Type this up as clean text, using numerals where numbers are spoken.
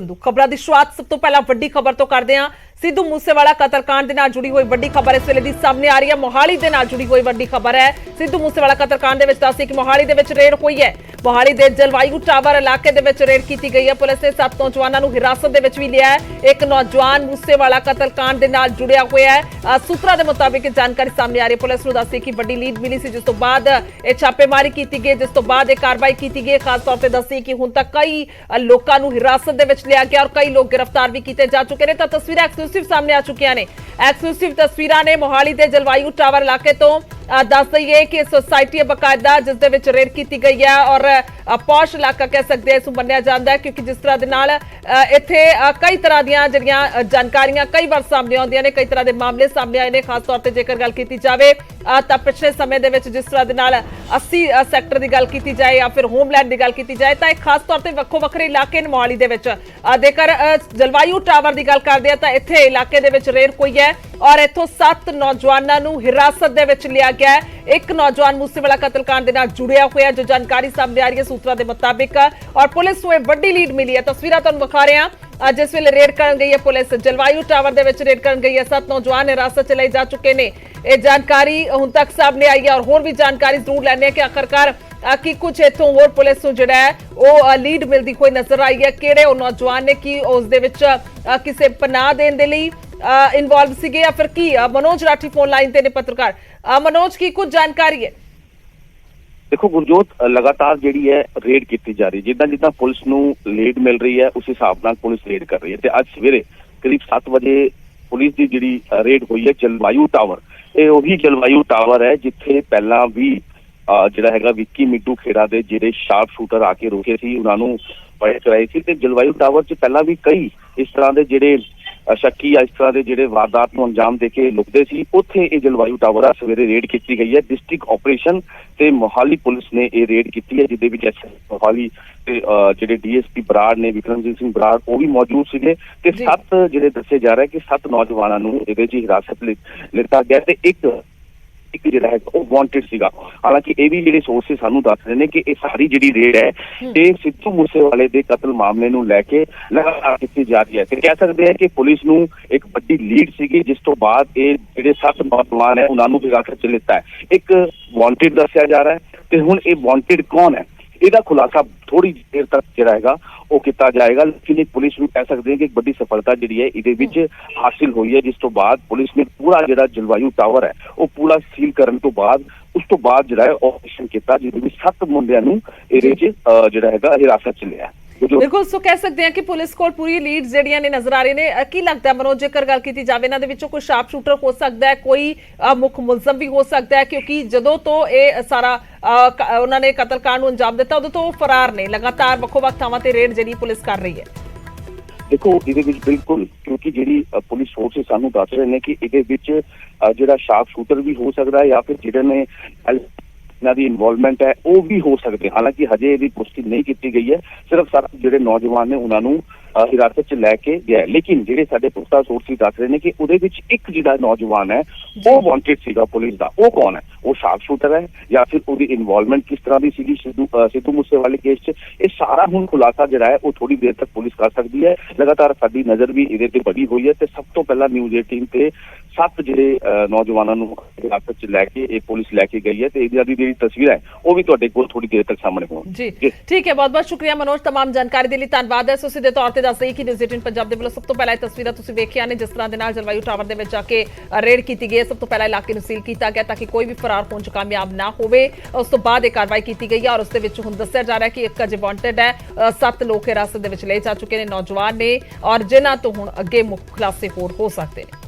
खबरों की शुरुआत सब तो पहला वड्डी खबर तो करते हैं। सिद्धू मूसेवाला कतलकांड के नाल जुड़ी हुई वड्डी खबर इस वेले दी सामने आ रही है। मोहाली दे नाल जुड़ी हुई वड्डी खबर है। सिद्धू मूसेवाला कतलकांड दे विच दस्सिए कि मोहाली दे विच रेड हुई है। मोहाली दे जलवायु टावर इलाके दे विच रेड की गई है। पुलिस ने 7 नौजवानों को हिरासत दे विच भी लिया है। एक नौजवान मूसेवाला कतलकांड दे नाल जुड़िया हुआ है। सूत्रों के मुताबिक जानकारी सामने आ रही है। पुलिस को दस्सिए कि वड्डी लीड मिली सी, जिस तो बाद ये छापेमारी की गई, जिस तो बाद कार्रवाई की गई। खास तौर पर दस्सिए कि हुण तक कई लोगों को हिरासत दे विच लिया गया और कई लोग गिरफ्तार भी किए जा चुके हैं। तो तस्वीरें एक्सक्लूसिव सामने आ चुकी ने। एक्सक्लूसिव तस्वीरें ने मोहाली के जलवायु टावर इलाके तो दस दईए कि सोसाइटी बकायदा जिस दे विच रेड की गई है और पौश इलाका कह सकते हैं इस मन्निया जाता है, क्योंकि जिस तरह के नाल इत्थे कई तरह दी जिहड़ियां जानकारियां कई बार सामने आउंदियां ने, कई तरह के मामले सामने आए हैं। खास तौर पर जेकर गल की जाए तो पिछले समय दे विच जिस तरह के नाल 80 सैक्टर की गल की जाए या फिर होमलैंड की गल की जाए तो एक खास तौर पर वक्खो वक्खरे इलाके ने मोहाली दे विच। जेकर जलवायु टावर की गल करते हैं तो इत्थे इलाके दे विच रेड हुई है और इत्थों 7 नौजवानों को हिरासत दे विच लिया गया है। एक नौजवान मूसेवाला कतलकांड के नाल जुड़िया हुआ है, जो जानकारी सामने आ रही है सूत्रों के मुताबिक, और पुलिस को बड़ी लीड मिली है। तस्वीरें तुहानूं विखा रहे हैं। जिस वेले रेड कर गई है पुलिस, जलवायु टावर दे विच रेड कर गई है। 7 नौजवान हिरासत च लए जा चुके हैं। ये जानकारी हुण तक सामने आई है और होर भी जानकारी जरूर लैने कि आखिरकार कि कुछ इत्थों होर पुलिस नूं जिहड़ा है वो लीड मिलती हुई नजर आई है। किहड़े वो नौजवान ने कि उस दे विच किसी पनाह देण दे लई इन्वॉल्व सीगे या फिर की। मनोज राठी फोन लाइन ते ने पत्रकार। मनोज की कुछ जानकारी है? देखो गुरजोत, लगातार जी है रेड की जा रही, जिदा जिदा पुलिस नूं लीड मिल रही है उस हिसाब नाल पुलिस रेड कर रही है। अज सवेरे करीब 7 बजे पुलिस की जी रेड हुई है जलवायु टावर। ये वही जलवायु टावर है जिथे पहला भी जिहड़ा हैगा विक्की मिट्टू खेड़ा दे जिहड़े शार्प शूटर आके रुके सी, उन्होंने पड़े कराए सी। ते जलवायु टावर च पहला भी कई इस तरह के जिहड़े शक्की इस तरह के जिहड़े वारदात नूं अंजाम देके लुकदे सी, उत्थे ये जलवायु टावर आ सवेरे रेड की गई है। डिस्ट्रिक्ट ऑपरेशन ते मोहाली पुलिस ने ये रेड की है, जिहदे विच मोहाली ते जिहड़े DSP बराड़ ने विक्रमजीत सिंह बराड़ वो भी मौजूद सीगे। ते 7 जिहड़े दस्से जा रहा है कि 7 नौजवानों नूं इहदे च हिरासत लिता गया ते एक जिहड़ा है वो वांटेड सीगा। हालांकि ये भी जिहड़े सोर्सेस सानू दस रहे हैं कि ये सारी जिहड़ी रेड है ये सिद्धू मूसेवाले दे कतल मामले नूं लैके लगातार की जा रही है। ते कह सकते हैं कि पुलिस नूं एक बड़ी लीड सीगी, जिस तो बाद ये जिहड़े 7 नौजवान है उन्होंने हिरासत च लिता है। एक वांटेड दस्या जा रहा है ते हुण ये वांटेड कौन है इसका खुलासा थोड़ी देर तक जिहड़ा हैगा वो किया जाएगा। लेकिन एक पुलिस भी कह सकते हैं कि एक बड़ी सफलता जी है ये हासिल हुई है, जिस तो बाद पुलिस ने पूरा जो जलवायु टावर है वो पूरा सील करने तो बाद उस तो बाद जो है ऑपरेशन किया, जिसमें 7 मुंडियां नूं जो है हिरासत च लिया। बिल्कुल, सो कह सकते हैं कि पुलिस को पूरी लीड्स जिहड़ियां ने नजर आ रही ने। की लगता है मनोज, जेकर गल की जाए इन्हां दे विचों कोई शार्प शूटर हो सकता है, कोई मुख मुलजम भी हो सकता है, क्योंकि जदों तो ये सारा उन्होंने कतलकांड नूं अंजाम दिता उदों तो वो फरार ने। लगातार वक्खो-वक्ख थावां ते रेड जिहड़ी पुलिस कर रही है। देखो ये बिल्कुल, क्योंकि जी पुलिस सोर्सेस सानू दस रहे हैं कि ये जो शार्प शूटर भी हो सकता है या फिर जिन्होंने इन्हां दी इन्वॉल्वमेंट है वो भी हो सकते हैं। हालांकि हजे इसकी पुष्टि नहीं की गई है। सिर्फ 7 जिहड़े नौजवान ने उन्होंने हिरासत च लैके गया। लेकिन जिहड़े साडे पुख्ता सोर्सेस दस रहे हैं कि उहदे विच एक जिहड़ा नौजवान है वो वांटेड सीगा पुलिस दा। वो कौन है? वो शार्प शूटर है या फिर उसकी इन्वॉल्वमेंट किस तरह की सीगी सिद्धू मूसेवाले केस च? ये सारा हुण खुलासा जिहड़ा है वो थोड़ी देर तक पुलिस कर सकती है। लगातार साडी नज़र भी इहदे ते बड़ी हुई है। ते सब तो पहला न्यूज़ 18 ते 7 जिहड़े नौजवानों नूं हिरासत च लैके ये पुलिस लैके गई है। ते इहदी जिहड़ी तस्वीर है वो भी तुहाडे कोल थोड़ी देर तक सामने होण। जी ठीक है, बहुत बहुत शुक्रिया मनोज, तमाम जानकारी दे लई धन्नवाद है। सो सीधे तौर पर दस दईए कि न्यूज़ 18 पंजाब दे वल्लों सब तो पहला तस्वीरां तुसीं वेखियां ने, जिस तरह दे नाल जलवायु टावर दे विच जाके रेड की गई है। सब तो पहला इलाके नूं सील किया गया ताकि कोई भी फरार होने च कामयाब ना होवे। उस तो बाद एक कार्रवाई की गई है और उस दे विच हुण दस्सिया जा रहा है कि एक अजे वांटेड है। 7 लोग हिरासत दे विच लए जा चुके ने नौजवान ने और जिन्हां तो हुण अगे मुख खुलासे होर हो सकते हैं।